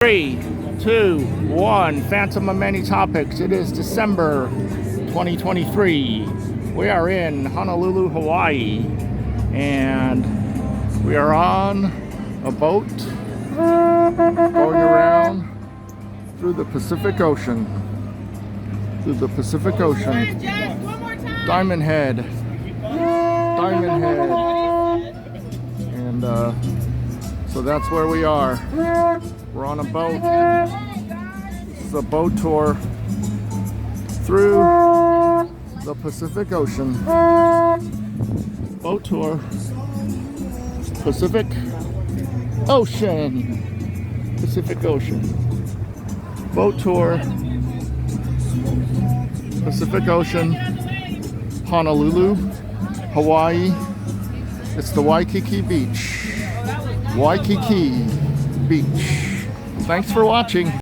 3, 2, 1. Phantom of many topics. It is December 2023. We are in Honolulu, Hawaii, and we are on a boat going around through the Pacific Ocean. Diamond Head. And so that's where we are. We're on a boat. This is a boat tour through the Pacific Ocean. Boat tour. Pacific Ocean. Boat tour. Pacific Ocean. Honolulu, Hawaii. It's the Waikiki Beach. Waikiki Beach. Thanks for watching.